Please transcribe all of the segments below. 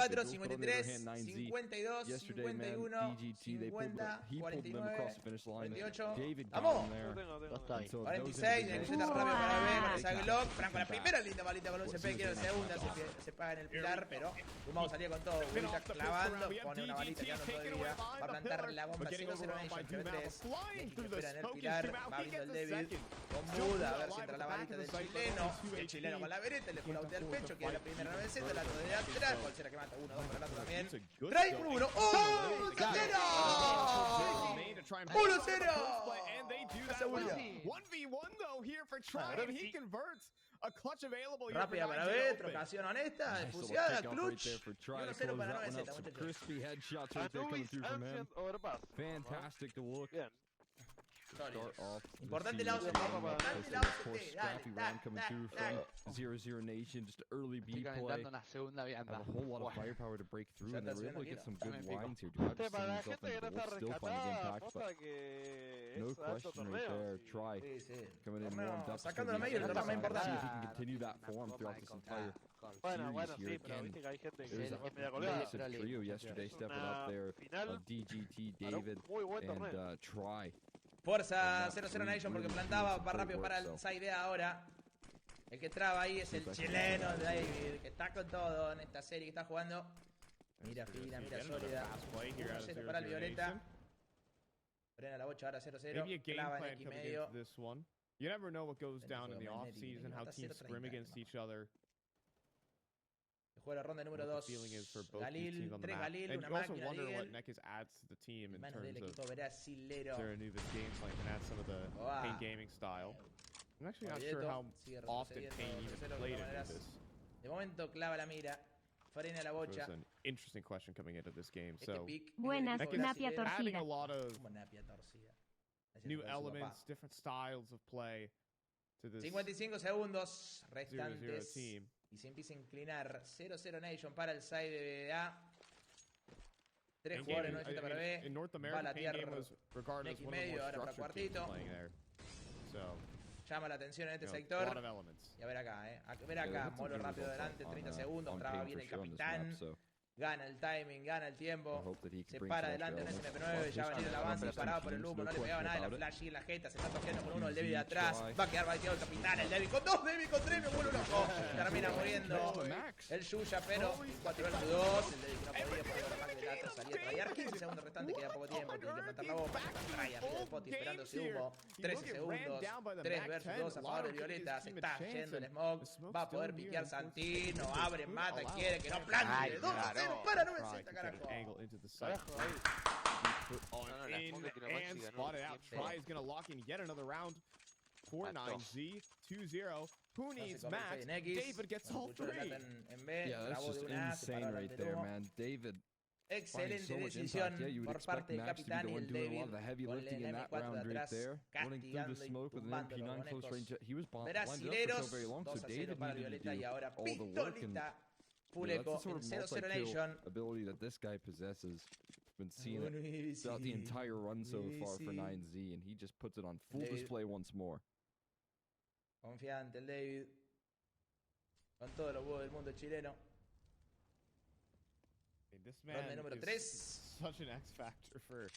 54, 53, 52, 51, 50, 49, 28. ¡Vamos! 46, el cruceta rápido para B con esa Glock. Franco la primera linda balita con un CP, quiero la segunda, se paga en el pilar, pero Gumao salía con todo. William clavando, pone una balita tirando todo de vida. Va a plantar la bomba 00NATION, TV3. Neki que espera en el pilar, va viendo el David con Buda, a ver si entra la balita del chileno. El chileno con la vereta, le fulautea el pecho, queda la primera 900, la otra de atrás. Colcera que mata 1-2 para el otro también. Trae 1-1. ¡Oh! ¡Cachero! 1-0. 1v1 though here for Try, and he converts a clutch available. Rápida para B, trocación honesta, defusiada, clutch. 1-0 para 9Z, muchachos. Crispy headshots right there coming through from him. Fantastic to look. Start off. Importante la OCT. Importante la OCT. Scrappy round coming through from 00NATION. Just early B play. Have a whole lot of firepower to break through, and they were able to get some good lines here. Do have himself in the goal, still finding impact, but no question right there. Try coming in warmed up. Sacando la medio, See if he can continue that form throughout this entire series here again. There's a massive trio yesterday stepping up there of DGT, David, and Try. Fuerza 00NATION porque plantaba para rápido para el side A ahora. El que traba ahí es el chileno David, que está con todo en esta serie que está jugando. Mira fina, mira sólida. 1-0 para el Violeta. Frena la bocha ahora 0-0. Clava en X medio. You never know what goes down in the off season, how teams scrim against each other. Juega la ronda número 2. Galil, 3 Galil, una máquina de what Nekis adds to the team in terms del equipo brasilero. their Anubis gameplay and add some of the Pain gaming style. I'm actually not sure how often Pain even played Anubis. De momento clava la mira. Frena la bocha. It's an interesting question coming into this game. So Buenas, Napia adding a torcida. lot of new elements, different styles of play to this 55 segundos 0-0 restantes. team. Y se empieza a inclinar 00NATION para el side de A. 3 jugadores 9 para B. In North Va a America, latear Pain game was regarded as Neki one of the medio, more ahora para structured teams cuartito. playing there. So, Llama la atención en este a lot sector. of elements. Y a ver acá, A ver acá. Molo rápido adelante, 30 segundos. Traba bien el capitán. Gana el timing, gana el tiempo. Se para adelante en SMP9. Ya va a venir el avance. Parado por el humo. No le pegaba nada. La flash y la jeta. Se está toqueando con uno. El Debbie de atrás. Va a quedar baiteado el capitán. El Debbie con 2. Debbie con 3. Me vuelvo loco. Termina muriendo el Yuya. Pero 4 versus 2. El Debbie que no podía por el ataque de atrás. Salía a trayar. 15 segundos restantes. Queda poco tiempo. Tiene que plantar la bomba. Trae arriba del poti esperándose humo. 13 segundos. 3 versus 2 a favor de Violeta. Se está yendo el smoke. Va a poder piquear Santino. Abre, mata. Quiere que no plante. 2-0 para 9. Angle into the site. Put on in and spotted out. Try is going to lock in yet another round. 4-9Z, 2-0. Who needs max? David gets all 3. Yeah, that's just insane right there, man. David. Excelente decisión por parte del capitán y el David con el M4 de atrás, castigando y tumbando los bonecos brasileros. 2-0 para Violeta y ahora pistolita. Full eco en 00NATION. Ability that this guy possesses. Been seeing it throughout the entire run so far for 9Z, and he just puts it on full display once more. Confiante el David. Con todos los huevos del mundo chileno. Ronda número 3. Such an X factor for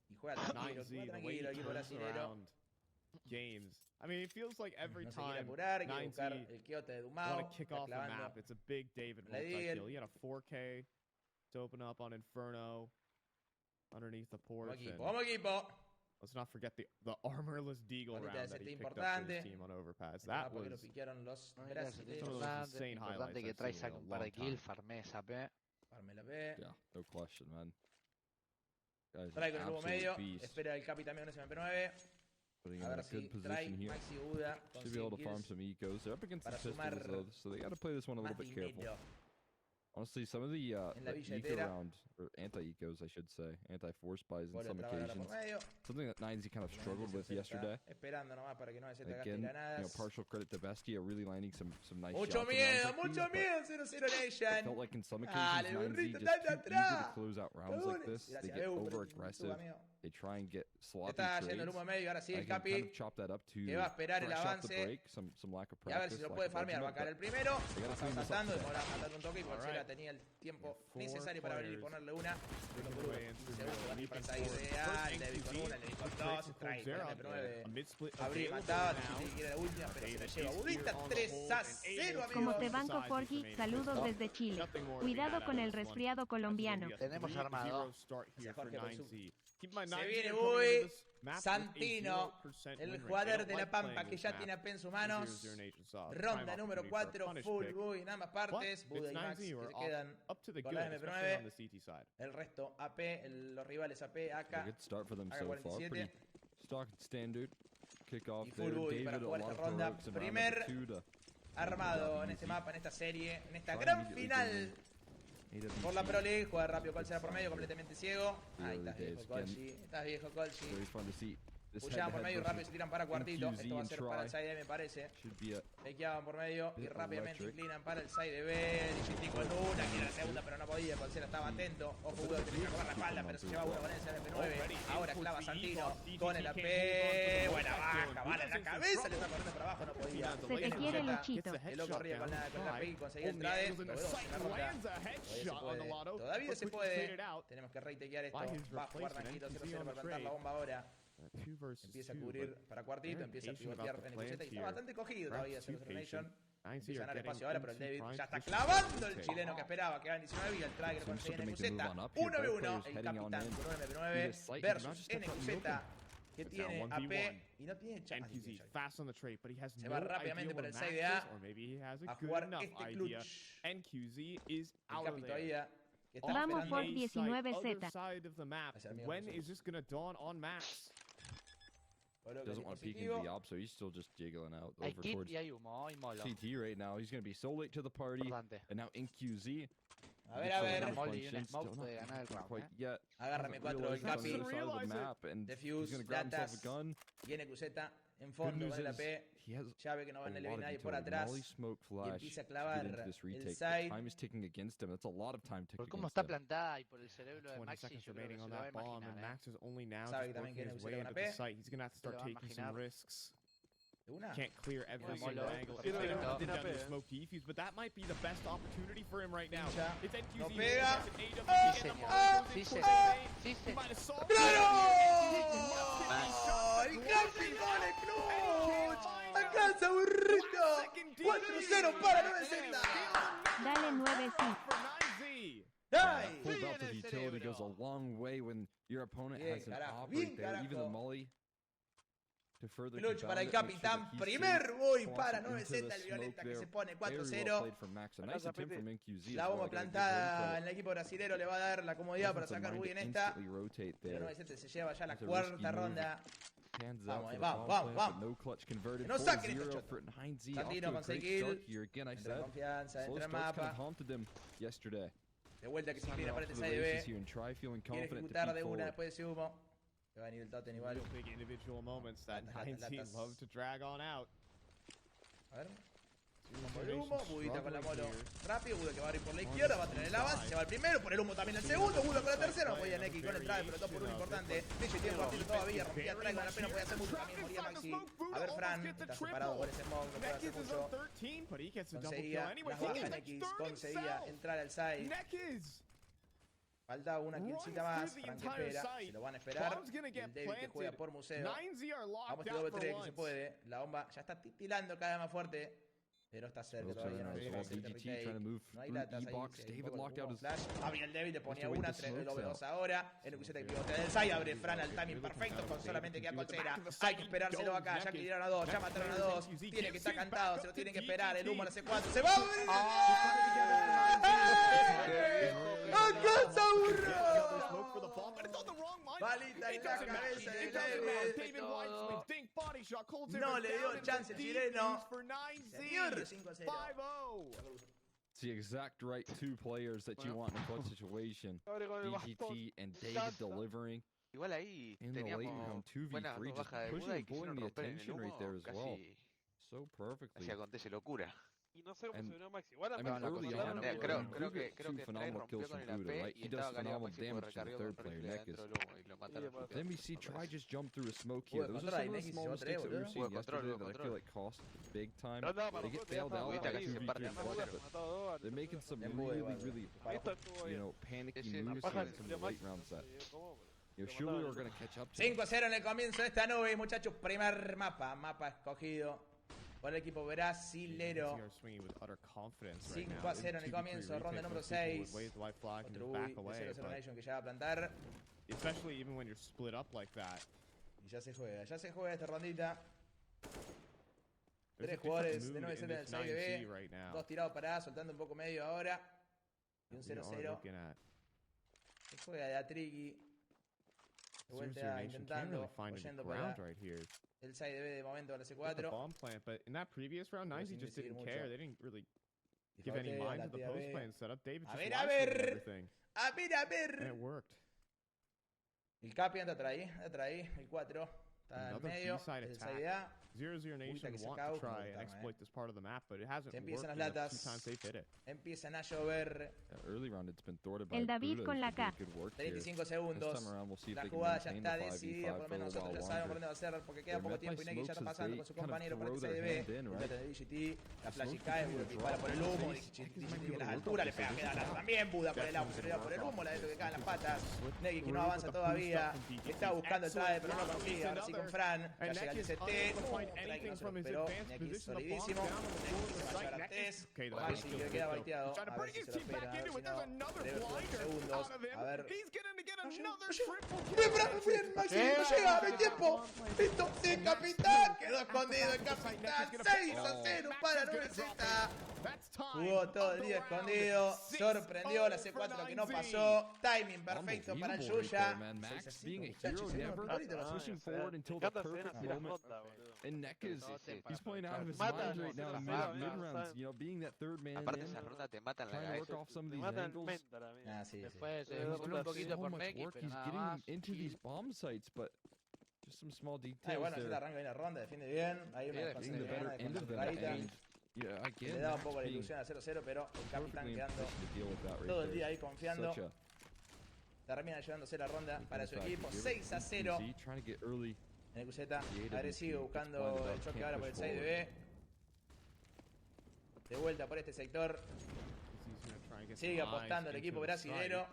Y juega tranquilo, equipo brasilero. Games. I mean, it feels like every No se time quiere apurar, quiere buscar el quiote de Dumao. want to kick off the map, it's a big David multi-kill. He had a 4K to open up on Inferno underneath the porch. Vamos equipo. Let's not forget the armorless Deagle round that he picked up for his team on overpass. That was some of those insane highlights que trae saca un par de kills, farme esa P. Farme la P. Yeah, no question, man. Trae con el humo medio. Espera el Capi también en SMP9. Putting him in a good position here. Should be able to farm some ecos. They're up against the pistols though, so they got to play this one a little bit careful. Honestly, some of the eco round, or anti-ecos, I should say, anti-force buys in some occasions, something that 9Z kind of struggled with yesterday. Again, partial credit to Bestia really landing some nice shots. Mucho miedo, 00NATION. I felt like in some occasions, 9Z just too eager to close out rounds like this. They get over-aggressive. They try and get sloppy trades. I can kind of chop that up to fresh off the break, some lack of practice. Y a ver si lo puede farmear. Va a caer el primero. Está saltando. Demora matando un toque y Colchera tenía el tiempo necesario para venir y ponerle una. 1 por 1, 15 segundos, van a ir para el side de A, el David con una, el David con dos, strike, el MP9. Abrí y mataba, Tichiti quiere la última, pero se la lleva Budita. 3-0, amigos. Como te banco, Forky, saludos desde Chile. Cuidado con el resfriado colombiano. Tenemos armado. Se viene Uy, Santino, el jugador de La Pampa que ya tiene AP en sus manos. Ronda número 4, full Uy, en ambas partes. Buda y Max que se quedan con la MP9. El resto AP, los rivales AP, AK, AK-47. Y full Uy para jugar esta ronda. Primer armado en este mapa, en esta serie, en esta gran final. Por la Pro League, juega rápido, Colchi por medio, completamente ciego. Ahí estás viejo, Colchi. Estás viejo, Colchi. Pushaban por medio y rápido se tiran para cuartito. Esto va a ser para el side B, me parece. Fakeaban por medio y rápidamente inclinan para el side B. Digitti con una, quiere la segunda, pero no podía. Colcera estaba atento. Ojo, Buda que tenía que comer la espalda, pero se lleva uno con el MP9. Ahora clava Santino con el AP. Buena baja, bala en la cabeza. Le está corriendo para abajo, no podía. Se te quiere, Luchito. El loco corría con la AP y conseguía el trade. Todavía se puede. Tenemos que reitequear esto. Va a jugar tranquilo, 0-0 para plantar la bomba ahora. Empieza a cubrir para cuartito, empieza a pivotear en el y está bastante cogido todavía 00NATION. Empieza a ganar espacio ahora, pero el David ya está clavando el chileno que esperaba, que va en 19 y el Trigger consigue NQZ. 1v1, el capitán con un MP9 versus NQZ que tiene AP y no tiene chance. Se va rápidamente para el side A a jugar este clutch. El capi todavía. Vamos por 19Z. Doesn't want to peek into the op, so he's still just jiggling out over towards CT right now. He's going to be so late to the party. And now InQZ. A ver. Quite yet. Agárrame 4 el Capi. Defuse, Datas. Viene QZ en fondo con el AP. Ya ve que no va en el nadie por atrás. Y empieza a clavar el side. Por cómo está plantada y por el cerebro de Maxi, yo creo que se lo va a imaginar. Sabe que también quiere usar una AP. Una. Can't clear every single angle. The smoke defuse, but that might be the best opportunity for him right now. It's NQZ. No pega. Sí, señor. ¡Claro! ¡El Capi con el clutch! ¡Alcanza, burrito! 4-0 para 9Z. Dale 9Z. ¡Ay! Pulled out the utility goes a long way when your opponent has an op right there. Even the molly. Clutch para el capitán. Primer voy para 9Z el Violeta que se pone 4-0. La bomba plantada en el equipo brasilero le va a dar la comodidad para sacar Buy en esta. Pero 9Z se lleva ya la cuarta ronda. Vamos. Que no saquen este shot. Santino con 6 kills. Entra en confianza, entra en mapa. De vuelta que se inclina para este side B. Quiere ejecutar de una después de ese humo. Va a venir el Totem igual. Big individual moments that 19 love to drag on out. A ver. Por el humo, Budita con la molo rápido, Buda que va a abrir por la izquierda, va a tener el avance, se va el primero, por el humo también el segundo, Buda con la tercera, no podía Neki con el drive, pero 2 por 1 importante. DJ tiene partido todavía, rompía el drive, con la pena podía hacer mucho, también moría Maxi. A ver, Fran, está separado por ese smoke, no puede hacer mucho. Conseguía las bajas Neki, conseguía entrar al side. Falta una killcita más, Frank espera, se lo van a esperar. El David que juega por museo. Vamos a doble 3 que se puede. La bomba ya está titilando cada vez más fuerte. Pero está cerca todavía, no hay latas ahí. Abría el David, le ponía una, el doble 2 ahora. El NQZ que pivotea del side, abre Fran al timing perfecto, con solamente queda Colchera. Hay que esperárselo acá, ya que tiraron a 2, ya mataron a 2. Tiene que estar cantado, se lo tienen que esperar. El humo a la C4, se va a abrir. ¡Alcanza, burro! Balita en la cabeza de David. No le dio chance el chileno. Señor, 5-0. It's the exact right two players that you want in a clutch situation. DGT and David delivering. Igual ahí in the late round 2v3, just pushing and pulling the attention right there as well. So perfectly. Así acontece locura. y no sé cómo se unió Maxi. Igual creo que Trae rompió con el AP y estaba cargado Maxi por recargó con rifle dentro del humo y lo mataron. Then we see Try just jump through a smoke here. Those are some of the small mistakes that we were seeing yesterday that I feel like cost big time. They get bailed out by 2v3 but they're making some really, you know, panicky moves in the late round set. Surely we're gonna catch up to 5-0 en el comienzo de esta nube, muchachos. Primer mapa escogido por el equipo brasilero. 5-0 en el comienzo, ronda número 6. Otro Uy, 00NATION que ya va a plantar. Especially even when you're split up like that. Y ya se juega esta rondita. 3 jugadores de 9-7 en el side B. 2 tirados para A, soltando un poco medio ahora. Y un 0-0. Se juega de Atriki. De vuelta intentando, oyendo para el side B de momento para C4. Bomb plant, but in that previous round, 9Z just didn't care. They didn't really give any mind to the post plant setup. David just watched everything. A ver. And it worked. El Capi anda atrás ahí, el 4. Está en medio, el side A. 00NATION want to try and exploit this part of the map, but it hasn't worked. Empiezan las latas. 2 times they've hit it. Empiezan a llover. Early round it's been thwarted by El David con la K. 35 segundos. La jugada ya está decidida, por lo menos nosotros ya sabemos por dónde va a ser, porque queda poco tiempo y Neki ya está pasando con su compañero por este CDB. El DGT, la flash cae, Buda dispara por el humo, DGT en las alturas, le pega queda también, Buda por el agua, se le da por el humo, la de que cae en las patas. Neki que no avanza todavía, está buscando el trade, pero no lo consigue, ahora sí con Fran, ya llega el TCT, pero Neki es solidísimo, Neki se va a llevar a 3, Maxi que queda baiteado, a ver si se lo espera, a ver si no, breve segundos, a ver. Bien, Maxi, no llega, no hay tiempo, listo, sí, capitán, quedó escondido el capitán, 6-0 para 9Z. Jugó todo el día escondido, sorprendió la C4 que no pasó, timing perfecto para el Yuya. And Neck he's playing out of his mind right now in mid-rounds, you know, being that third man aparte esa ronda te matan la trying to work off some of these angles. Después un poquito por Neki, pero he's getting into these bomb sites, but just some small details bueno, se arranca bien la ronda, defiende bien, hay una concentradita. Le da un poco la ilusión a 0-0, pero el capitán quedando todo el día ahí confiando. Termina llevándose la ronda para su equipo, 6-0. En el QZ, agresivo buscando el choque ahora por el side B. De vuelta por este sector. Sigue apostando el equipo brasilero.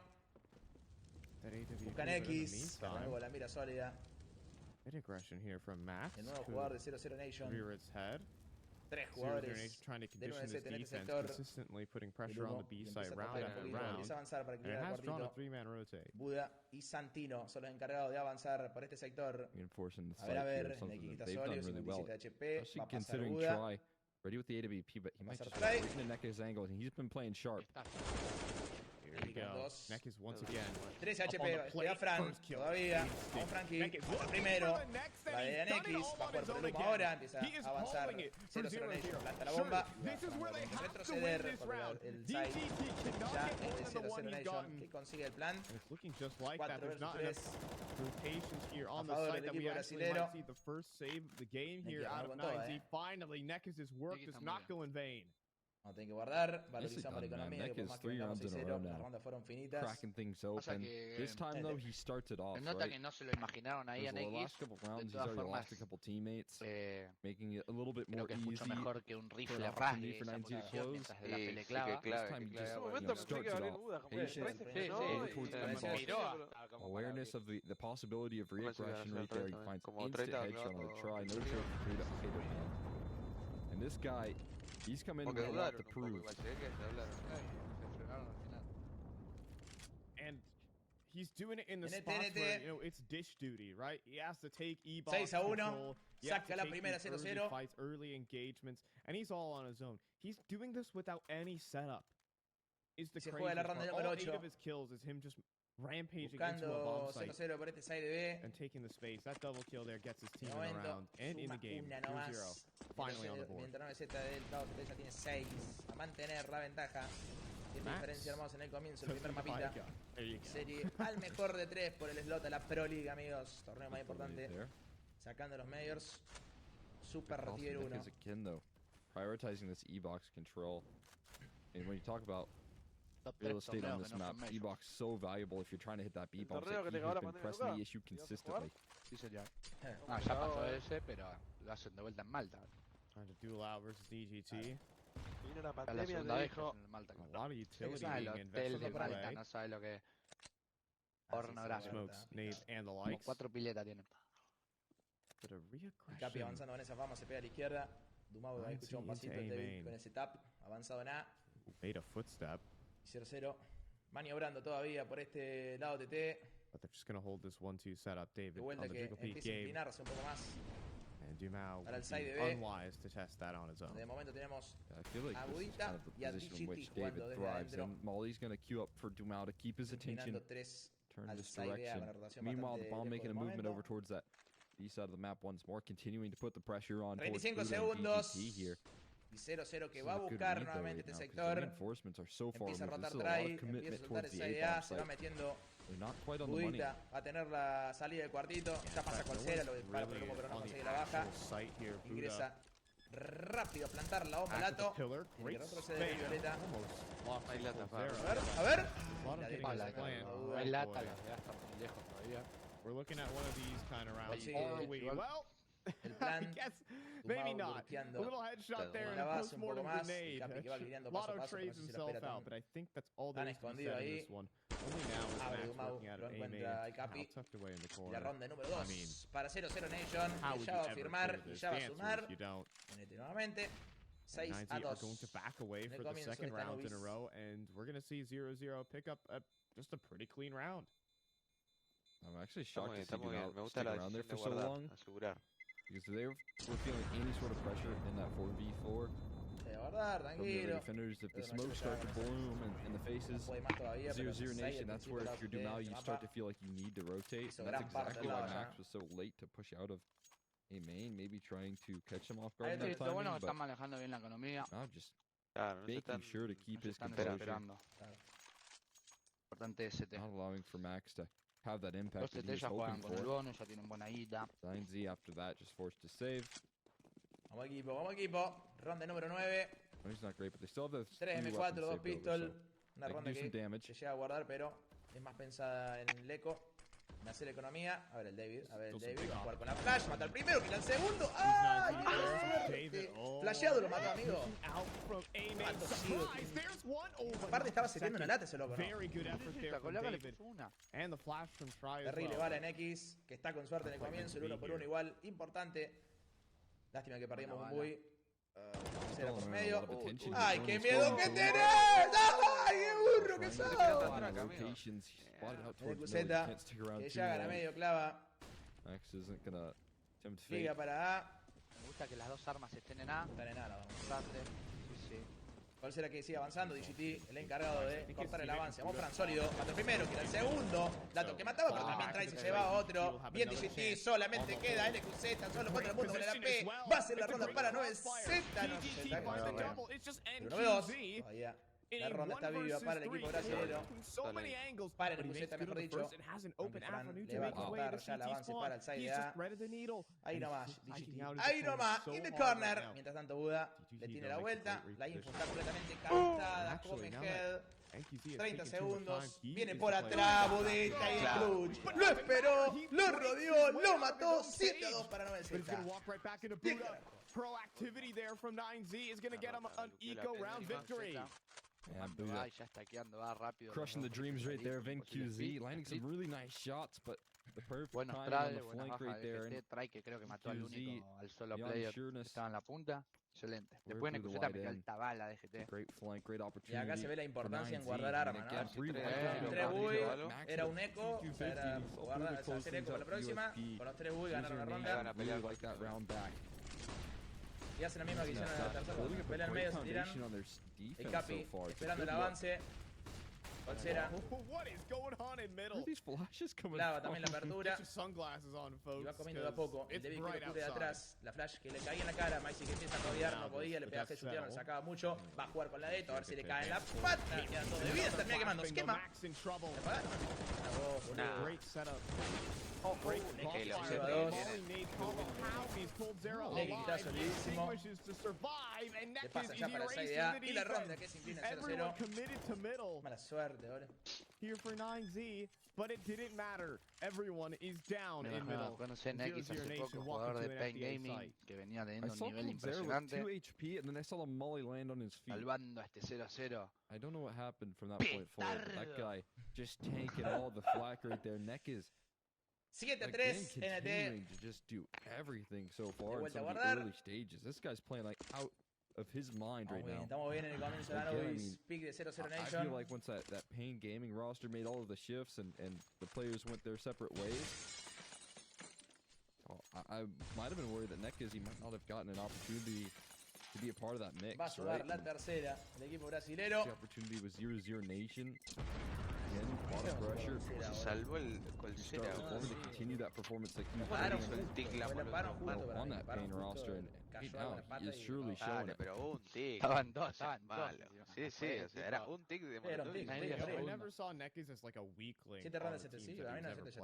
Buscan X, con la mira sólida. El nuevo jugador de 00NATION. 3 jugadores de 9-7 en este sector. Empieza a avanzar para equilibrar el cuartito. Buda y Santino son los encargados de avanzar por este sector. A ver, Neki está sólido, 57 HP. Va a pasar Buda. Ready with the AWP, but he might just right into Nek's angle, and he's been playing sharp. Here we go. Neck is once again. 13 HP, queda Fran, todavía. Vamos Frankie, primero. La de Anubis, va a jugar por el humo ahora, empieza a avanzar. 00NATION, planta la bomba. Retroceder por el side. Ya es de 00NATION que consigue el plan. 4 versus 3. A favor del equipo brasilero. Finally, Nek's work does not go in vain. Vamos a tener que guardar, valorizamos la economía, que por más que vengamos 6-0, las rondas fueron finitas. Cracking things open. This time though, he started off, nota que no se lo imaginaron ahí a the last couple rounds, he's already lost a couple teammates, making it a little bit more easy. Mucho mejor que un rifle rasgue esa posición mientras de la pele clava. This time he just starts it off. Patience, awareness of the possibility of reaggression right there. He finds instant headshot on the try. No choke for 3 to hit him. And this guy, he's come in with a lot to prove. And he's doing it in the spots where, you know, it's dish duty, right? He has to take E-box 6-1, saca la primera 0-0. Fights, early engagements, and he's all on his own. He's doing this without any setup. Is the crazy part. All 8 of his kills is him just rampaging into a bomb site 0-0 por este side B. And taking the space. That double kill there gets his team around and in the game. 2-0. Finally on the board. Mientras 9Z del Tao ya tiene 6. A mantener la ventaja. Tiene diferencia hermosa en el comienzo, el primer mapita. Serie al mejor de 3 por el slot a la Pro League, amigos. Torneo más importante. Sacando los majors. Super tier 1. prioritizing this E-box control. And when you talk about real estate on this map, E-box so valuable if you're trying to hit that B-bomb. He has been pressing the issue consistently. Sí, señor. Ah, ya pasó ese, pero lo hacen de vuelta en Malta. Trying to duel out versus DGT. Vino la La pandemia segunda le vez dijo, en Malta. A lot of utility No sabe being el invested hotel de in Malta, play. no sabe lo que es. Ah, Pornográfico. Smokes, nades, and the Como likes. 4 piletas tienen. But a Capi reaggression. avanzando con esa fama, se pega a la izquierda. Dumao ahí escuchó un pasito el David con ese tap. Avanzado en A. Made a footstep. 0-0. Maniobrando todavía por este lado TT. But they're just going to hold this 1-2 setup. David De on vuelta the que Jiggle Peak empieza a game. inclinarse un poco más. And Dumao Para el would side be B. unwise to test that on his own. De momento tenemos I feel like this is Agudita kind of the y a position in which DGT David jugando desde thrives. adentro. And Molly's going to queue up for Dumao to keep his attention, inclinando 3 turn al this side A direction. con la rotación Meanwhile, the bastante bomb lejos making a del movement momento. over towards that B side of the map once more, continuing to put the pressure on towards 35 Buddha and segundos. DGT here. Y 0-0 que This va a is a good buscar read, though, nuevamente right este now, 'cause the sector. reinforcements are so far Empieza a removed. rotar This is a lot try, of commitment empieza a soltar towards el the side A A, bomb se va site. metiendo They're not quite on the money. Budita, va a tener la salida del cuartito, ya pasa cual sea, lo dispara por el humo pero no consigue la baja. Ingresa rápido a plantar la bomba Lato. Great Retrocede de Violeta. Hay latas para. A ver. Hay lata, la verdad está muy lejos todavía. We're looking at one of these kind of rounds. Sí, Are we? Well, El I plan. guess maybe not. A Bloqueando little headshot there and la a base un poco post-mortem más. grenade. Capi que va guiando paso a Lotto paso, pero no trades sé si lo himself espera out, but I think that's all there tan is to be escondido said in ahí. this one. Only now is Abre Max Dumao, working out lo of A encuentra main. el Capi. Now tucked away in the La corner. ronda número I mean, 2 para 00 Nation, how que would ya you va a ever firmar clear y this? ya va The a answer sumar. is you don't. Nuevamente 6 9Z a are 2. going to back away En el for the comienzo second de round in a Anubis. row, and we're going to see 0-0 pick up just a pretty clean round. I'm actually shocked to see Está muy bien. Me Dumao gusta stick la around there decisión for de so guardar, long. asegurar. Because if they were feeling any sort of pressure in that 4v4 Se va a guardar, from the other tranquilo. defenders, if the Pero no smoke se starts to sabe. bloom in the faces, Puede más todavía, pero 0-0 6 Nation, al that's principio where la if you're de Dumao, you mapa. start to feel like you need to rotate. Hizo And that's gran parte exactly del why lado ya. Max was so late to push out of a main, maybe trying to catch him off Ahí guard in está, that Lo bueno timing, que but están manejando bien la economía. now just Claro, no se making están, sure to keep no se his están composure, desesperando. Claro. Importante ST. not allowing for Max to have that Los impact that ST he was ya hoping juegan con el for. bono, ya tienen buena guita. 9Z after that just forced to save. Vamos equipo, vamos equipo. Ronda número 9. Money's not great, but they still have those 3 3 M4, weapons 2 saved pistol. over, so Una they can ronda do some que damage. se llega a guardar, pero es más pensada en el eco. En hacer economía. A ver el David, va a jugar con la flash, mata al primero, quita al segundo. ¡Ay! ¡Qué suerte! Flasheado lo mató, amigo. Mato ciego. Aparte estaba seteando una lata ese loco, ¿no? Very good effort there La from colaca le David. puso una. And the flash from Try as Terrible well. bala en X, que está con suerte en el comienzo, el 1 por 1 igual, importante. Lástima que perdimos un bui. Cero por medio. ¡Ay, qué miedo que tenés! ¡Ay, qué burro que sos! Rotations spotted out towards Cuseta, middle. You can't stick around que too ya gana long. medio clava. Max isn't gonna attempt fate. Liga para A. Me gusta que las dos armas estén en A. Están en A, la vamos. Importante. Sí, sí. ¿Cuál será que sigue avanzando? DGT, el encargado de cortar el avance. Vamos, Fran, sólido. Mata el primero, queda el segundo. Dato que mataba, pero también trae y se lleva a otro. Bien DGT, solamente queda LQZ, solo contra el mundo con el AP. Va a ser la ronda para 9Z. No se está pero 9-2. Todavía. La ronda está viva para el equipo brasileño. Para el QZ, mejor dicho. Aunque Fran le va a cortar ya el avance para el side A. Ahí nomás, DGT. Ahí nomás, in the corner. Mientras tanto, Buda le tiene la vuelta. La info está completamente cantada. Come head. 30 segundos. Viene por atrás, Budita y el clutch. Lo esperó, lo rodeó, lo mató. 7-2 para 9Z. Bien carajo. Proactivity there from 9Z is going to get him an eco round victory. Yeah, Buddha Ay, ya está quedando, va rápido. crushing the dreams right there of NQZ, landing some really nice shots, but the perfect Buenos timing on try, the buena flank baja right there. de And GT, try que creo que mató al QZ, único, al solo the player que unsureness. estaba en la punta. Excelente. We're Después en through the QZ wide metió end. alta bala de GT. Great flank, great Y opportunity. acá se ve la for importancia en 9Z. guardar And arma, again, ¿no? three Tres, weapons. Con Tres 3 bui, Max era at un eco, 250, era hopefully guardar, close hacer things eco para la up próxima. USP. Con los 3 bui ganaron la 00 ronda. Nation really like that round back. Y hacen la misma que hicieron en la tercera. Building up a Pelea al great medio, se tiran. foundation on their El defense Capi so far. It's a esperando el good look. avance. Colsera. What is going on in middle? These flashes coming Clava también la apertura. Get your sunglasses on, folks. Y va comiendo de a poco. El débil que cubre de atrás. La flash que le caía en la cara. Maxi que empieza a rodear, no podía. Le pegaba que chutearon, le sacaba mucho. Va a jugar con la Deto, a ver si le cae en la pata. Y quedan 2 de vida. Termina quemando. Se quema. Le pagaron. Great setup. Está solidísimo. Le pasa ya para esa idea. Y la ronda que se inclina 0-0. Mala suerte, ahora. Here for 9Z, but it didn't matter. Everyone is down in middle. Conocí a Nekis hace poco, jugador de Pain Gaming, que venía teniendo un nivel impresionante. 2 HP, and then I saw the molly land on his feet. Salvando a este 0-0. I don't know what happened from that point forward, but that guy just tanking all the flak right there. Nekis 7-3 continuing to just do everything so far in some of the early stages. This guy's playing like out of his mind right now. Estamos bien en el comienzo de Anubis. Pick de 00NATION. I feel like once that Pain Gaming roster made all of the shifts and the players went their separate ways, I might have been worried that Nekis, he might not have gotten an opportunity to be a part of that mix. Va a jugar la tercera el equipo brasilero. The opportunity was 00NATION. Again, a lot of pressure. Salvó el Colsera. To continue that performance that he was on that Pain roster, and right now he is surely showing it. Pero un tic. Estaban dos. Sí, sí, o sea, era un tic de Molotov. I never saw Nekis as like a weakling. 7 rondas 7 sí, a mí no 7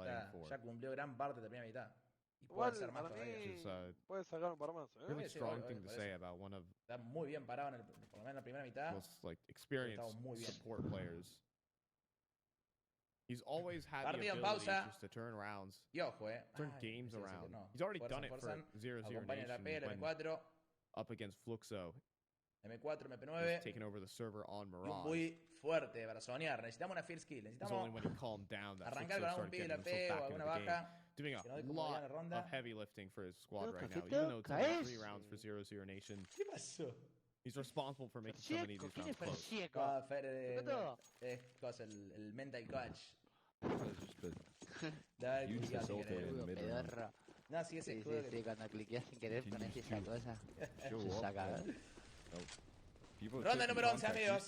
ya cumplió gran parte de la primera mitad. Y puede ser más todavía. Puede sacar un par más, Really strong thing to say about one of está muy bien parado por lo menos en la primera mitad. Most like experienced support players. He's always had the ability just to turn rounds, turn games around. He's already done it for 00NATION when up against Fluxo. M4, MP9. Taking over the server on Mirage. Muy fuerte para soñar. Necesitamos una first kill. It's only when he calmed down that arrancar con algún pibe de la P o alguna baja. Doing a lot of heavy lifting for his squad right now, even though it's only 3 rounds for 00NATION. ¿Qué pasó? He's responsible for making so many of these rounds close. Cosa, el mental coach. No, sí, ese cuando cliqueas sin querer pones esa cosa. Se saca. Ronda número 11, amigos.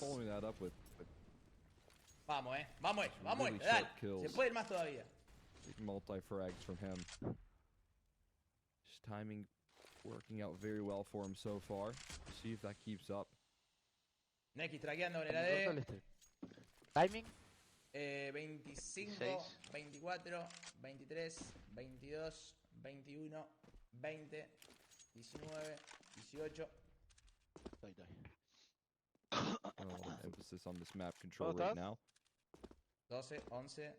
Vamos, vamos, dale. Se puede ir más todavía. Big multi-frags from him. Just timing working out very well for him so far. See if that keeps up. Nekis traqueando en el AD. Timing. 25, 24, 23, 22, 21, 20, 19, 18. Emphasis on this map control right now. 12, 11, 10.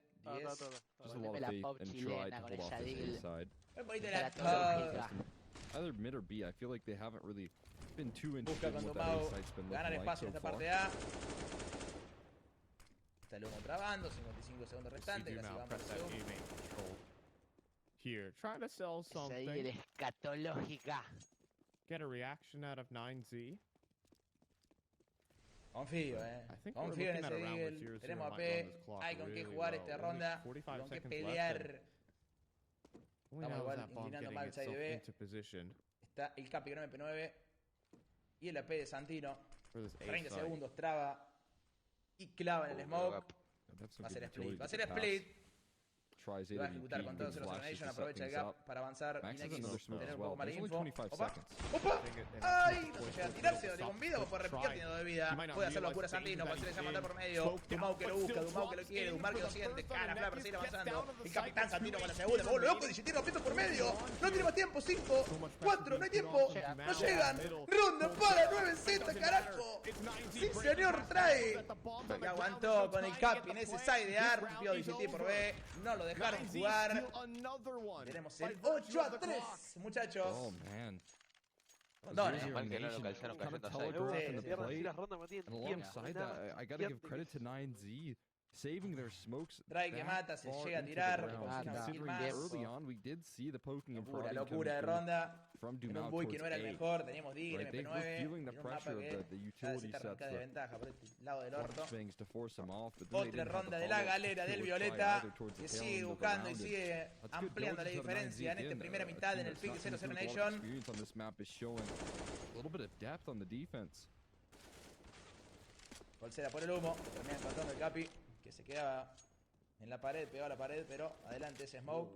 Just a lot of faith and try to hold off this A side. Either mid or B, I feel like they haven't really been too interested in what that A side's been looking like so far. Está el humo trabando, 55 segundos restantes. Here, trying to sell something. Get a reaction out of 9Z. Confío, confío en ese deal. Tenemos AP, hay con qué jugar esta ronda, con qué pelear. Estamos igual inclinando mal side B. Está el Capi con MP9 y el AP de Santino. 30 segundos, traba y clava en el smoke. Va a ser split, va a ser split. Va a ejecutar con todo 00NATION, aprovecha el gap para avanzar y Nekis tener un poco más de info. ¡Opa! ¡Opa! ¡Ay! No se llega a tirarse, le con vida o puede repicar teniendo de vida. Puede hacer locura Santino, puede ser esa matar por medio. Dumau que lo busca, Dumau que lo quiere, Dumar que lo siente. Cara, Fla para seguir avanzando. El capitán Santino con la segunda. ¡Oh, loco! 17 rompiendo por medio. No tiene más tiempo. 5, 4, no hay tiempo. No llegan. Ronda para 9Z, carajo. Sí, señor, trae. Y aguantó con el Capi en ese sidear. Rompió 17 por B. No lo dejaron jugar. Tenemos el 8-3, muchachos. Oh, man. Mal que no lo calzaron cayendo a side. Alongside that, I gotta give credit to 9Z. Saving their smokes. Drake que mata, se llega a tirar. Early on, we did see the poking and prodding locura de ronda. From Era un buy que no era el mejor. Teníamos Dig, MP9. Era un mapa que necesita arrancar de ventaja por este lado del orto. Otra ronda de la galera del Violeta. Que sigue buscando y sigue ampliando la diferencia en esta primera mitad en el pick de 00NATION. Colsera por el humo. Termina encontrando el Capi. que se quedaba en la pared, pegaba a la pared, pero adelante ese smoke.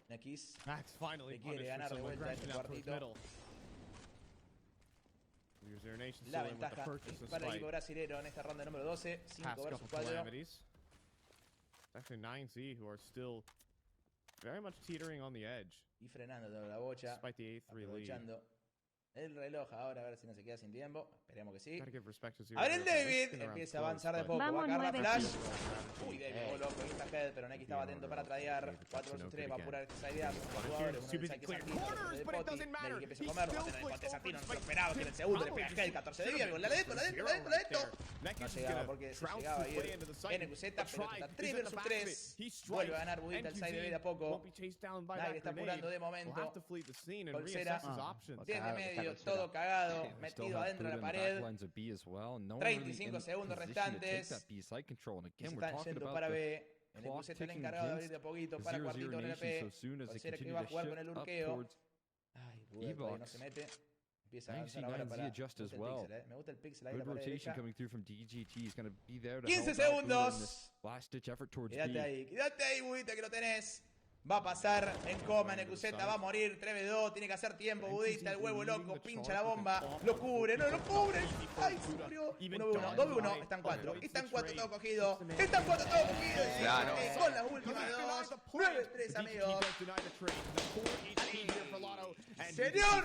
X le quiere ganar de vuelta este cuartito. La ventaja es para el equipo brasilero en esta ronda número 12, 5 versus 4. Actually 9Z who are still very much teetering on the edge. Y frenando toda la bocha, despite the 8-3 lead. aprovechando el reloj ahora, a ver si no se queda sin tiempo. Esperemos que sí. Gotta give respect to A ver el David, empieza a avanzar de poco, va a caer la flash. Uy, David, loco, head, pero Neki estaba atento para tradear. 4 versus 3, va a apurar este sidear. Jugadores, uno del side que es Santino, otro de Poti. Neki que empieza a comer, va a tener el contest Santino, no se lo esperaba, tiene el segundo, le pega head, 14 de vida, la adentro. No llegaba porque se llegaba a ir NQZ, pero está 3 versus 3. Vuelve a ganar Budita el side de vida a poco. Nadie está apurando de momento. Colsera, desde medio, todo cagado, metido adentro de la pared. 35 segundos restantes. Se están yendo para B. El NQZ está encargado de abrir de a poquito para cuartito en el P. Colsera que va a jugar con el urqueo. Ay, Buda, no se mete. Empieza a avanzar ahora para... Me gusta el pixel ahí, la pared derecha. 15 segundos. Quédate ahí, Budita, que lo tenés. Va a pasar en coma, NQZ va a morir, 3v2, tiene que hacer tiempo, Budista, el huevo loco, pincha la bomba, lo cubre, no lo cubre, ay, se murió, 1v1, 2v1, están 4 todo cogido, con las últimas dos, 9-3 amigos, señor,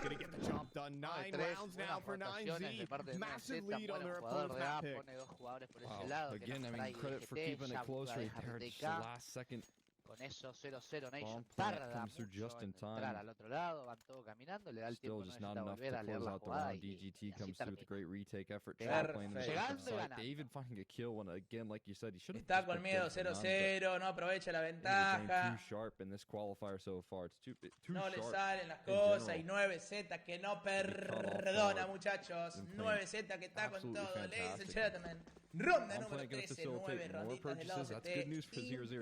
again, I mean, credit for keeping it close right there, just the last second. Con eso 00NATION tarda mucho en entrar al otro lado, van todos caminando, le da el tiempo a volver a leer la jugada y DGT comes through with a great retake effort. Llegando y ganando. David finding a kill when, again, like you said, he should have. Está con miedo 0-0, no aprovecha la ventaja. Too sharp in this qualifier so far. It's too no sharp le salen las cosas y 9Z que no perdona, muchachos. 9Z que está con todo, ladies and gentlemen. Ronda número 13, 9 ronditas del lado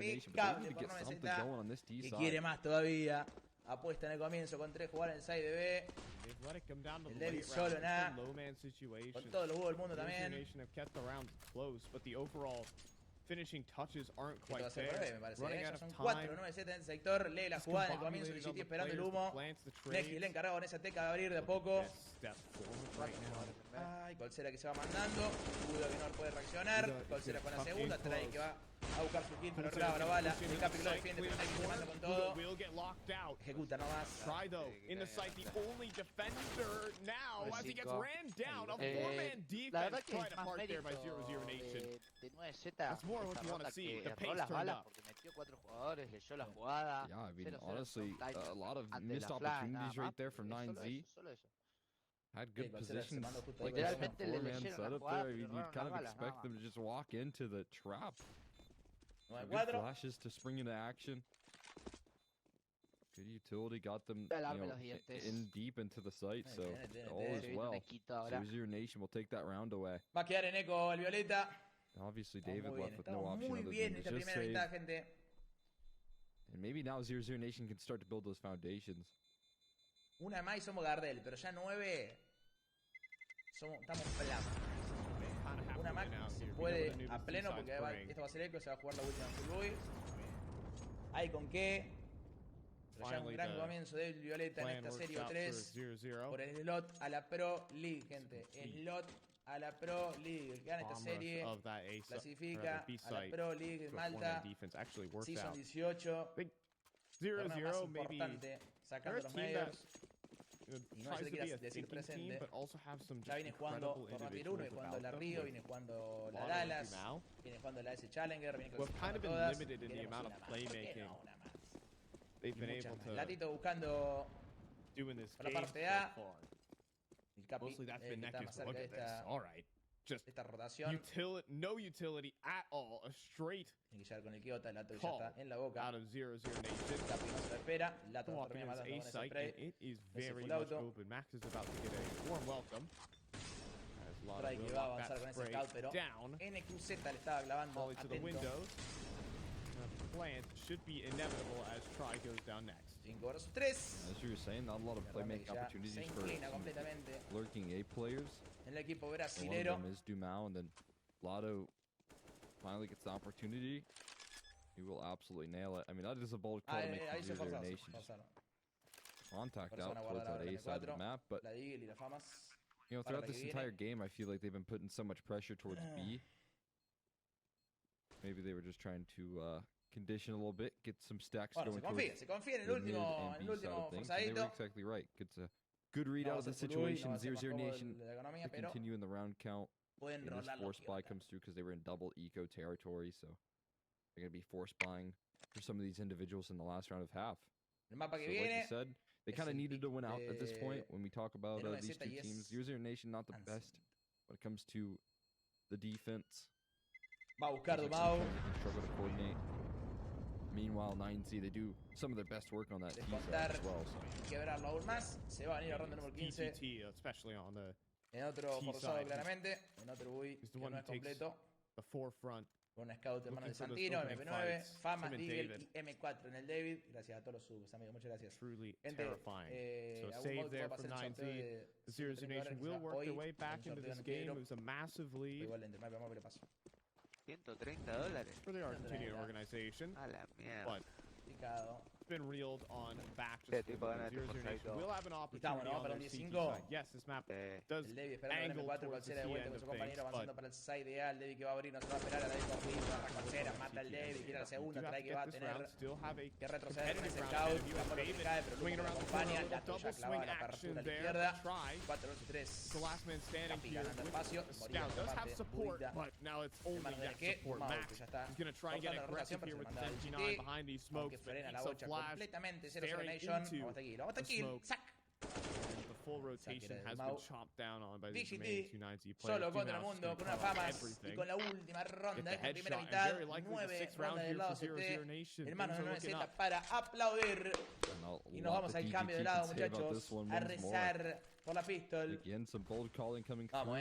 impecable por 9Z, que quiere más todavía. Apuesta en el comienzo con 3 jugadores en el side de B. El David solo en A. Con todos los huevos del mundo también. Finishing touches aren't quite there. Me parece, ya son 4 9-7 en ese sector. Lee la jugada en el comienzo, DGT esperando el humo. Neki el encargado con esa teca de abrir de a poco. Ay, Colsera que se va mandando. Buda que no puede reaccionar. Colsera con la segunda. Trae que va a buscar su kill, pero clava la bala. El Capi lo defiende, pero Neki se manda con todo. Ejecuta nomás. Try though, in the site, the only defender now as he gets ran down. A 4-man defense tried apart there by 00NATION. De 9Z, that's more what you want to see. The pace turned up. Porque metió 4 jugadores, leyó la jugada. Yeah, I mean, honestly, a lot of missed opportunities right there from 9Z. Had good positions, like a 4-man setup there. I mean, you'd kind of expect them to just walk into the trap. Good flashes to spring into action. Good utility, got them in deep into the site, so all is well. 00NATION will take that round away. Va a quedar en eco el Violeta. Obviously, David left with no option other than to just save. And maybe now 00NATION can start to build those foundations. Una más y somos Gardel, pero ya 9 estamos planos. Una más se puede a pleno porque esto va a ser eco, se va a jugar la última en Full Boy. Hay con qué. Pero ya un gran comienzo del Violeta en esta serie 3 por el slot a la Pro League, gente. Slot a la Pro League. El que gana esta serie clasifica a la Pro League de Malta. Season 18. 0-0, maybe sacando los medios. Y no se le quiera decir presente. Ya viene jugando por Tier 1, viene jugando la Rio, viene jugando la Dallas, viene jugando la S Challenger, viene con todas. Latito buscando por la parte A. El Capi está más cerca de esta rotación. No utility at all. A straight. Tiene que llegar con el Kiota, el Lato ya está en la boca. Capi no se lo espera. Lato termina matando con ese spray. Ese full auto. Try que va a avanzar con ese scout, pero NQZ le estaba clavando atento. Should be inevitable as Try goes down next. 5 versus 3. As you were saying, not a lot of playmaking opportunities for lurking A players. En el equipo brasilero. One of them is Dumao, and then Lotto finally gets the opportunity, he will absolutely nail it. I mean, that is a bold call to make for 00NATION. Contact out towards that A side of the map, but you know, throughout this entire game, I feel like they've been putting so much pressure towards B. Maybe they were just trying to condition a little bit, get some stacks going towards the mid and B side of things. And they were exactly right. It's a good read out of the situation. 00NATION to continue in the round count. And this force buy comes through because they were in double eco territory, so they're going to be force buying for some of these individuals in the last round of half. So like you said, they kind of needed to win out at this point when we talk about these two teams. 00NATION not the best when it comes to the defense. They can struggle to coordinate. Meanwhile, 9Z, they do some of their best work on that T side as well. So. PTT, especially on the T side. He's the one who takes the forefront. Con un scout en manos de Santino, MP9, Fama, Deagle y M4 en el David. Gracias a todos los subs, amigos. Muchas gracias. Truly terrifying. So save there from 9Z. The 00NATION will work their way back into this game. It was a massive lead. $130 for the Argentinian organization. A la mierda. But it's been reeled on back to 00NATION will have an opportunity on their CT side. Yes, this map does angle towards the T end of things, but para el side ideal, Devi que va a abrir, no se va a esperar a Devi con la tercera, mata al Devi, gira la segunda, trae que va a tener que retroceder con ese scout, la bola que cae, pero Luke lo acompaña, la tuya clava la apertura a la izquierda, 4 versus 3, Capi ganando espacio, Scout does have support, but now it's only that support. Max is going to try and get aggressive here with the 79 behind these smokes, but frena la bocha completamente 00NATION. Vamos hasta kill, sac. The full rotation has been chopped down on by the remaining 290 players. Solo contra el mundo, con una famas y con la última ronda de la primera mitad. 9 rondas del lado CT. Hermanos de 9Z para aplaudir. Y nos vamos al cambio de lado, muchachos. A rezar por la pistol. Vamos,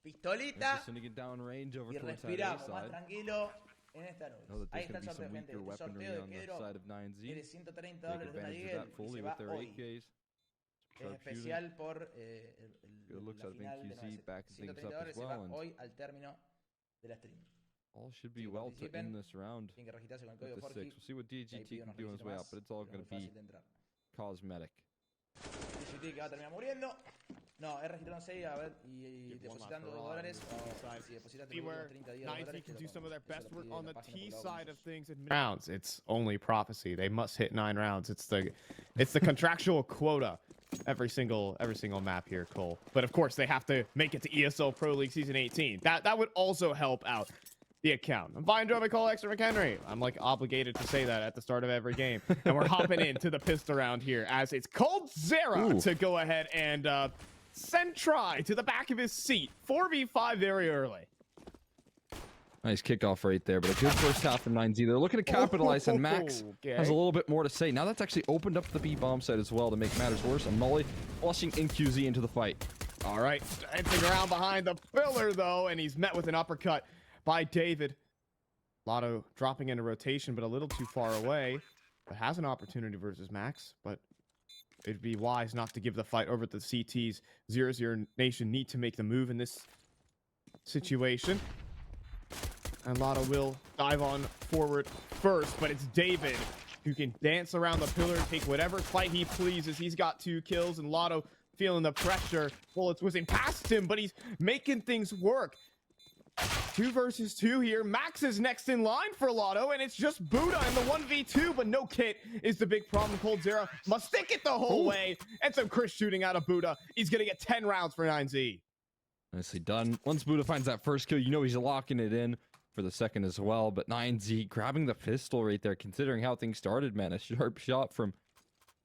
pistolita. Y respiramos más tranquilo. En esta Anubis. Ahí está el sorteo, gente. El sorteo de Pedro es de $130 de una Deagle y se va hoy. Es especial por la final de $130 se va hoy al término de la stream. All should be well to end this round with the 6. We'll see what DGT can do on his way out, but it's all going to be cosmetic. DGT que va a terminar muriendo. No, es registrando 6 a ver, y depositando $2. Si depositaste $30 can do some of their best work on the T side of things. Rounds. It's only prophecy. They must hit 9 rounds. It's the contractual quota. Every single map here, Cole. But of course, they have to make it to ESL Pro League Season 18. That would also help out the account. I'm fine, Joe. I call Extra McHenry. I'm like obligated to say that at the start of every game. And we're hopping into the pistol round here as it's coldzera to go ahead and send Try to the back of his seat. 4v5 very early. Nice kickoff right there, but a good first half from 9Z. They're looking to capitalize, and Max has a little bit more to say. Now that's actually opened up the B bomb site as well to make matters worse. And Molly flushing in QZ into the fight. All right, dancing around behind the pillar, though, and he's met with an uppercut by David. Lotto dropping into rotation, but a little too far away. But has an opportunity versus Max, but it'd be wise not to give the fight over to the CTs. 00NATION need to make the move in this situation. And Lotto will dive on forward first, but it's David who can dance around the pillar and take whatever fight he pleases. He's got 2 kills, and Lotto feeling the pressure. Bullets whizzing past him, but he's making things work. 2 versus 2 here. Max is next in line for Lotto, and it's just Buddha in the 1v2, but no kit is the big problem. coldzera must stick it the whole way. And some Chris shooting out of Buddha. He's going to get 10 rounds for 9Z. Nicely done. Once Buddha finds that first kill, you know he's locking it in for the second as well. But 9Z grabbing the pistol right there, considering how things started, man. A sharp shot from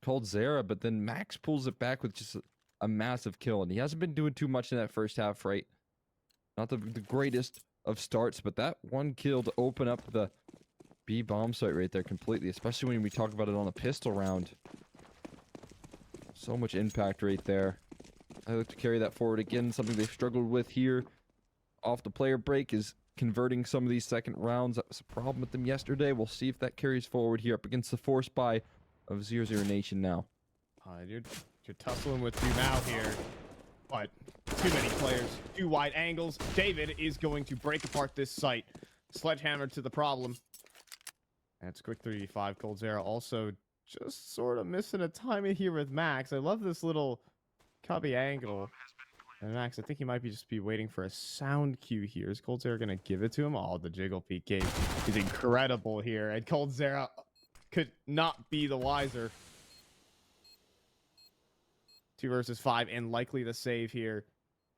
coldzera, but then Max pulls it back with just a massive kill. And he hasn't been doing too much in that first half, right? Not the greatest of starts, but that one kill to open up the B bomb site right there completely, especially when we talk about it on a pistol round. So much impact right there. I look to carry that forward again. Something they've struggled with here off the player break is converting some of these second rounds. That was a problem with them yesterday. We'll see if that carries forward here up against the force buy of 00NATION now. You're tussling with 2 now here, but too many players, 2 wide angles. David is going to break apart this site. sledgehammer to the problem. That's quick 3v5. coldzera also just sort of missing a timing here with Max. I love this little cubby angle. And Max, I think he might just be waiting for a sound cue here. Is coldzera going to give it to him? Oh, the jiggle peek game is incredible here. And coldzera could not be the wiser. 2 versus 5 and likely the save here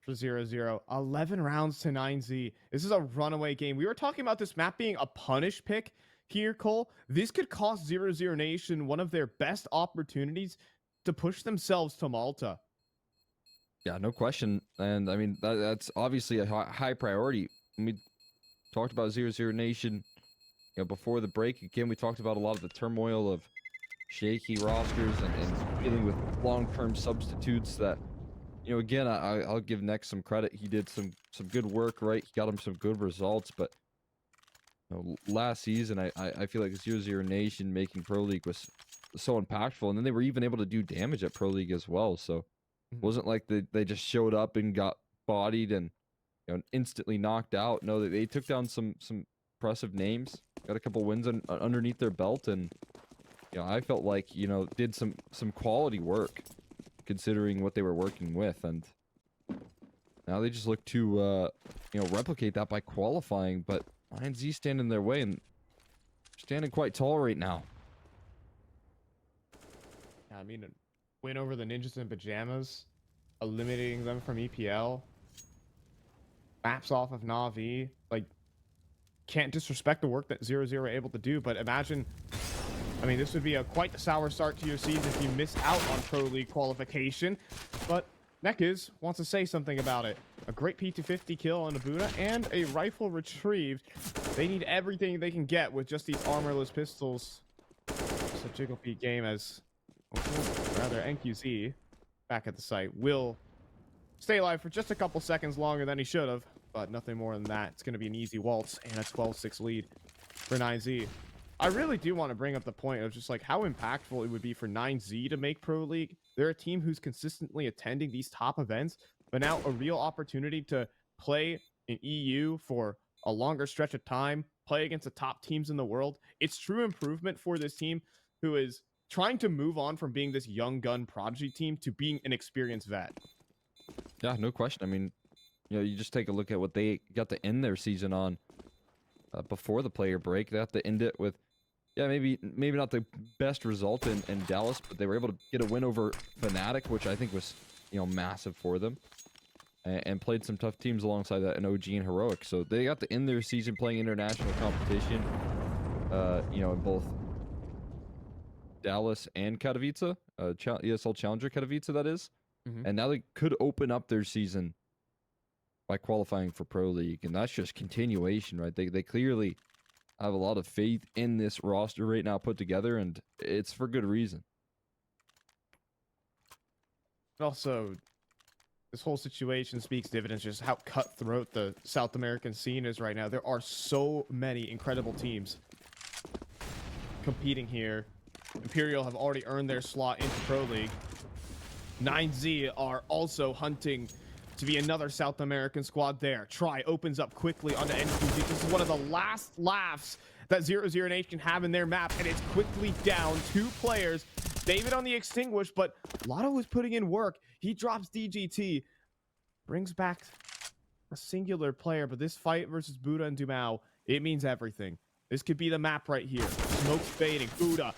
for 0-0. 11 rounds to 9Z. This is a runaway game. We were talking about this map being a punish pick here, Cole. This could cost 00Nation one of their best opportunities to push themselves to Malta. Yeah, no question. And I mean, that's obviously a high priority. We talked about 00Nation, before the break. Again, we talked about a lot of the turmoil of shaky rosters and dealing with long-term substitutes that, again, I'll give Nex some credit. He did some good work, right? He got him some good results, but last season, I feel like 00Nation making Pro League was so impactful, and then they were even able to do damage at Pro League as well. So it wasn't like they just showed up and got bodied and instantly knocked out. No, they took down some impressive names, got a couple wins underneath their belt, and I felt like did some quality work considering what they were working with, and now they just look to replicate that by qualifying. But 9Z stand in their way, and standing quite tall right now. I mean, a win over the Ninjas in Pajamas, eliminating them from EPL, maps off of Na'Vi. Like, can't disrespect the work that 0-0 are able to do, but imagine, I mean, this would be quite the sour start to your season if you miss out on Pro League qualification. But Nekiz wants to say something about it. A great P250 kill on Abuda and a rifle retrieved. They need everything they can get with just these armorless pistols. It's a jiggle peek game as, rather, NQZ back at the site will stay alive for just a couple seconds longer than he should have, but nothing more than that. It's going to be an easy waltz and a 12-6 lead for 9Z. I really do want to bring up the point of just like how impactful it would be for 9Z to make Pro League. They're a team who's consistently attending these top events, but now a real opportunity to play in EU for a longer stretch of time, play against the top teams in the world. It's true improvement for this team who is trying to move on from being this young gun prodigy team to being an experienced vet. Yeah, no question. I mean, you just take a look at what they got to end their season on before the player break. They have to end it with, maybe not the best result in Dallas, but they were able to get a win over Fnatic, which I think was, massive for them, and played some tough teams alongside that in OG and Heroic. So they got to end their season playing international competition, in both Dallas and Katowice, ESL Challenger Katowice, that is. And now they could open up their season by qualifying for Pro League, and that's just continuation, right? They clearly have a lot of faith in this roster right now put together, and it's for good reason. Also, this whole situation speaks dividends, just how cutthroat the South American scene is right now. There are so many incredible teams competing here. Imperial have already earned their slot into Pro League. 9Z are also hunting to be another South American squad there. Try opens up quickly onto NQZ. This is one of the last laughs that 00Nation have in their map, and it's quickly down 2 players. David on the extinguish, but Lotto was putting in work. He drops DGT, brings back a singular player, but this fight versus Buddha and Dumao, it means everything. This could be the map right here. Smoke's fading. Buddha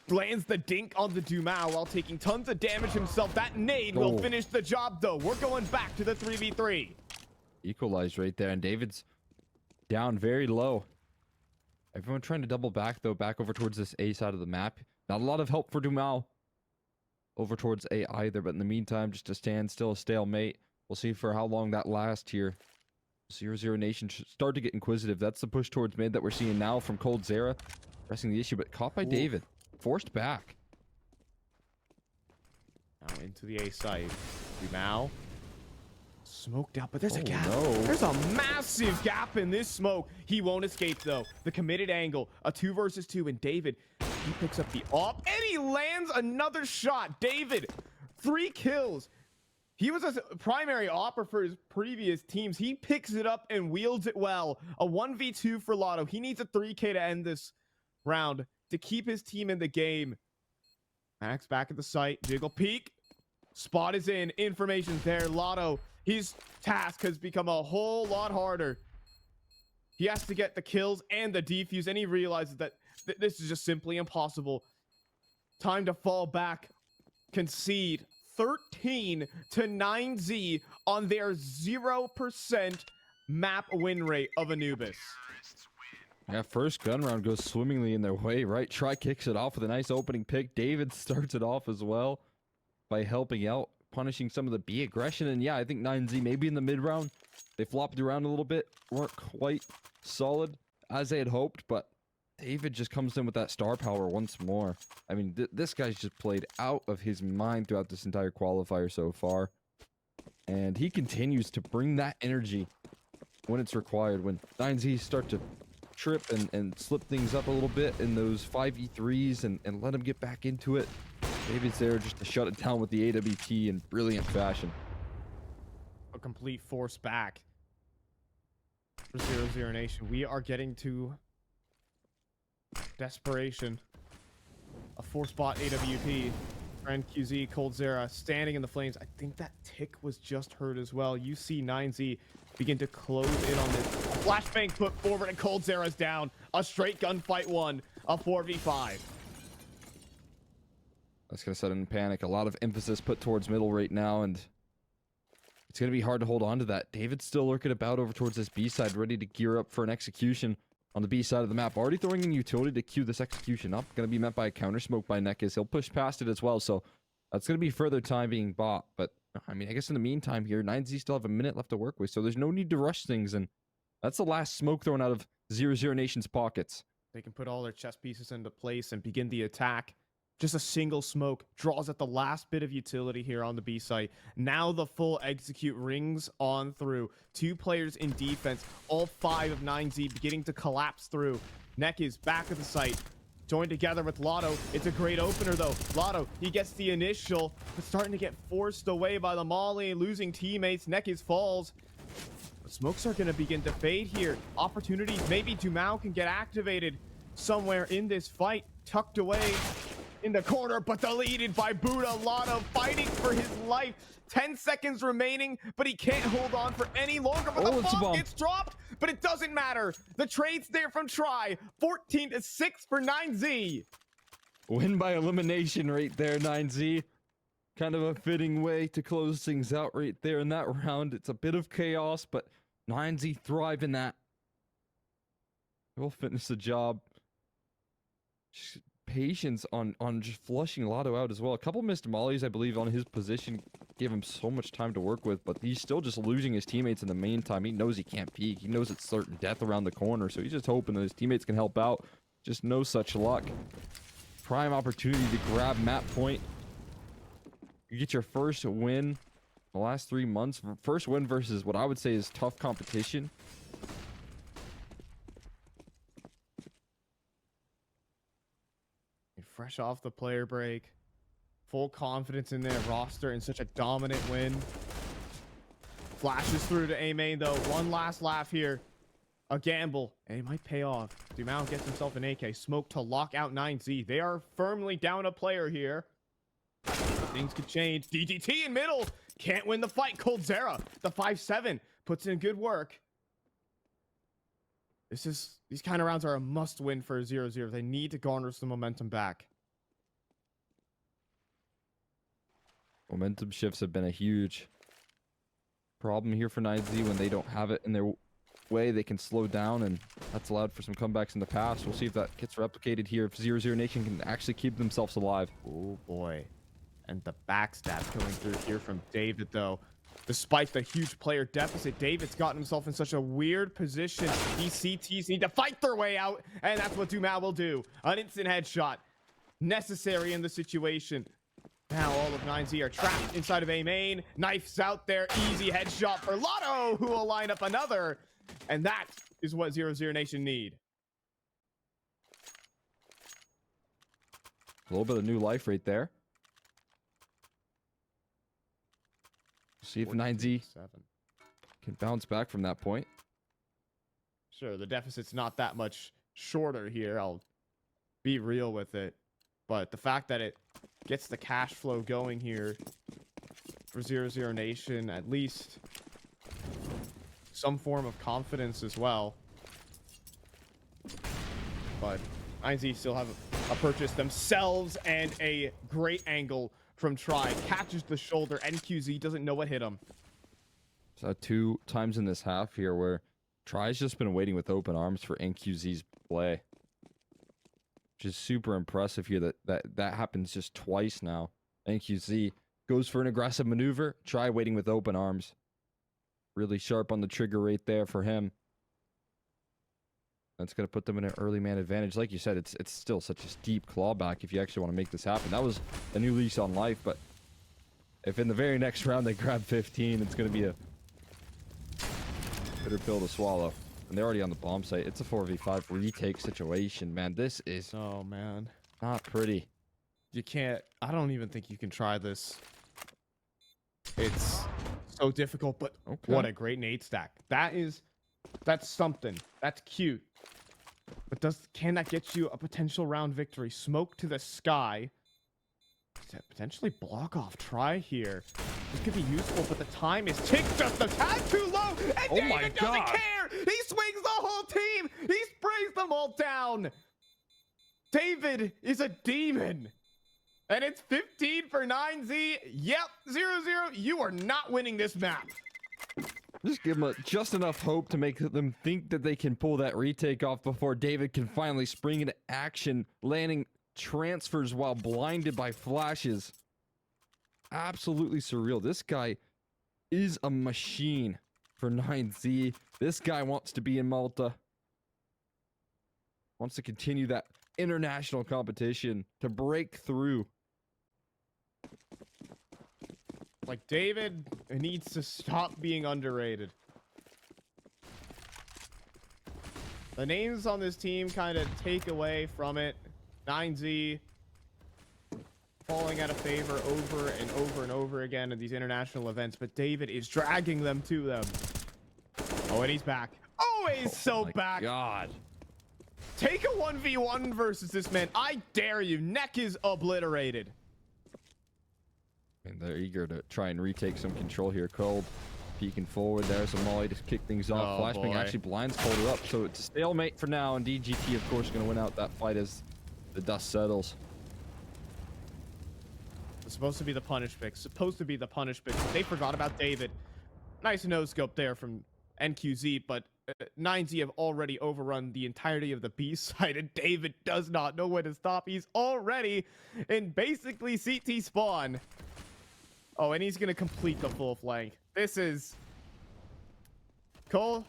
lands the dink on the Dumao while taking tons of damage himself. That nade will finish the job, though. We're going back to the 3v3. Equalized right there, and David's down very low. Everyone trying to double back, though, back over towards this A side of the map. Not a lot of help for Dumao over towards A either, but in the meantime, just a standstill, a stalemate. We'll see for how long that lasts here. 00Nation should start to get inquisitive. That's the push towards mid that we're seeing now from coldzera, pressing the issue, but caught by David. Forced back. Now into the A site. Dumao smoked out, but there's a gap. No. There's a massive gap in this smoke. He won't escape, though. The committed angle, a 2 versus 2, and David, he picks up the op, and he lands another shot. David, 3 kills. He was a primary opera for his previous teams. He picks it up and wields it well. A 1v2 for Lotto. He needs a 3K to end this round to keep his team in the game. Max back at the site. Jiggle peek. Spot is in. Information's there. Lotto, his task has become a whole lot harder. He has to get the kills and the defuse, and he realizes that this is just simply impossible. Time to fall back. Concede 13 to 9Z on their 0% map win rate of Anubis. Yeah, first gun round goes swimmingly in their way, right? Try kicks it off with a nice opening pick. David starts it off as well by helping out, punishing some of the B aggression. And yeah, I think 9Z maybe in the mid round, they flopped around a little bit, weren't quite solid as they had hoped, but David just comes in with that star power once more. I mean, this guy's just played out of his mind throughout this entire qualifier so far. And he continues to bring that energy when it's required. When 9Z start to trip and slip things up a little bit in those 5v3s and let him get back into it, David's there just to shut it down with the AWP in brilliant fashion. A complete force back for 00Nation. We are getting to desperation. A 4-spot AWP. Friend QZ, coldzera standing in the flames. I think that tick was just heard as well. You see 9Z begin to close in on this. Flashbang put forward and coldzera's down. A straight gunfight won. A 4v5. That's going to set in panic. A lot of emphasis put towards middle right now, and it's going to be hard to hold on to that. David's still lurking about over towards this B side, ready to gear up for an execution on the B side of the map. Already throwing in utility to queue this execution up. Going to be met by a counter smoke by Nekis. He'll push past it as well, so that's going to be further time being bought. But, I mean, I guess in the meantime here, 9Z still have a minute left to work with, so there's no need to rush things, and that's the last smoke thrown out of 00Nation's pockets. They can put all their chess pieces into place and begin the attack. Just a single smoke draws at the last bit of utility here on the B site. Now the full execute rings on through. 2 players in defense. All 5 of 9Z beginning to collapse through. Neck is back at the site. Joined together with Lotto. It's a great opener though. Lotto, he gets the initial, but starting to get forced away by the Molly. Losing teammates. Neck is falls. The smokes are going to begin to fade here. Opportunities. Maybe Dumao can get activated somewhere in this fight. Tucked away in the corner, but deleted by Buddha. Lotto fighting for his life. 10 seconds remaining, but he can't hold on for any longer. But the bomb gets dropped, but it doesn't matter. The trade's there from Try. 14-6 for 9Z. Win by elimination right there, 9Z. Kind of a fitting way to close things out right there in that round. It's a bit of chaos, but 9Z thrive in that. We'll finish the job. Just patience on just flushing Lotto out as well. A couple missed mollies, I believe, on his position gave him so much time to work with, but he's still just losing his teammates in the meantime. He knows he can't peek. He knows it's certain death around the corner, so he's just hoping that his teammates can help out. Just no such luck. Prime opportunity to grab map point. You get your first win in the last 3 months. First win versus what I would say is tough competition. Fresh off the player break. Full confidence in their roster and such a dominant win. Flashes through to A main though. One last laugh here. A gamble. And it might pay off. Dumao gets himself an AK. Smoke to lock out 9Z. They are firmly down a player here. Things could change. DGT in middle. Can't win the fight. coldzera, the 5-7, puts in good work. These kind of rounds are a must win for 0-0. They need to garner some momentum back. Momentum shifts have been a huge problem here for 9Z. When they don't have it in their way, they can slow down, and that's allowed for some comebacks in the past. We'll see if that gets replicated here, if 00Nation can actually keep themselves alive. Oh boy. And the backstab coming through here from David though. Despite the huge player deficit, David's gotten himself in such a weird position. These CTs need to fight their way out, and that's what Dumao will do. An instant headshot. Necessary in the situation. Now all of 9Z are trapped inside of A main. Knifes out there. Easy headshot for Lotto, who will line up another. And that is what 00Nation need. A little bit of new life right there. See if 9Z can bounce back from that point. Sure, the deficit's not that much shorter here. I'll be real with it. But the fact that it gets the cash flow going here for 00Nation, at least some form of confidence as well. But 9Z still have a purchase themselves, and a great angle from Try. Catches the shoulder. NQZ doesn't know what hit him. So 2 times in this half here where Try's just been waiting with open arms for NQZ's play. Which is super impressive here that happens just twice now. NQZ goes for an aggressive maneuver. Try waiting with open arms. Really sharp on the trigger rate there for him. That's going to put them in an early man advantage. Like you said, it's still such a steep clawback if you actually want to make this happen. That was a new lease on life, but if in the very next round they grab 15, it's going to be a bitter pill to swallow. And they're already on the bomb site. It's a 4v5 retake situation, man. This is not pretty. You can't. I don't even think you can try this. It's so difficult, but what a great nade stack. That's something. That's cute. But can that get you a potential round victory? Smoke to the sky. Potentially block off Try here. This could be useful, but the time is ticked just a tad too low. And David doesn't care. He swings the whole team. He sprays them all down. David is a demon. And it's 15 for 9Z. Yep, 0-0. You are not winning this map. Just give them just enough hope to make them think that they can pull that retake off before David can finally spring into action, landing transfers while blinded by flashes. Absolutely surreal. This guy is a machine for 9Z. This guy wants to be in Malta. Wants to continue that international competition to break through. Like, David needs to stop being underrated. The names on this team kind of take away from it. 9Z falling out of favor over and over and over again in these international events, but David is dragging them to them. Oh, and he's back. Always so back. God. Take a 1v1 versus this man. I dare you. Neck is obliterated. And they're eager to try and retake some control here. Cold peeking forward. There's a molly to kick things off. Flashbang actually blinds Colder up. So it's a stalemate for now. And DGT, of course, going to win out that fight as the dust settles. It's supposed to be the punish pick. Supposed to be the punish pick. They forgot about David. Nice no-scope there from NQZ, but 9Z have already overrun the entirety of the B side, and David does not know when to stop. He's already in basically CT spawn. Oh, and he's going to complete the full flank. This is... Cole,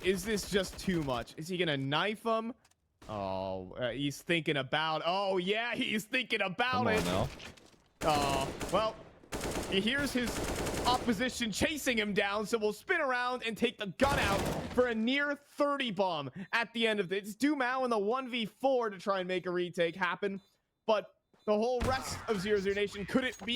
is this just too much? Is he going to knife him? Oh, he's thinking about... Oh, yeah, he's thinking about it. Come on now. Oh, well, he hears his opposition chasing him down, so we'll spin around and take the gun out for a near 30 bomb at the end of this. It's Dumao in the 1v4 to try and make a retake happen, but the whole rest of 00Nation couldn't be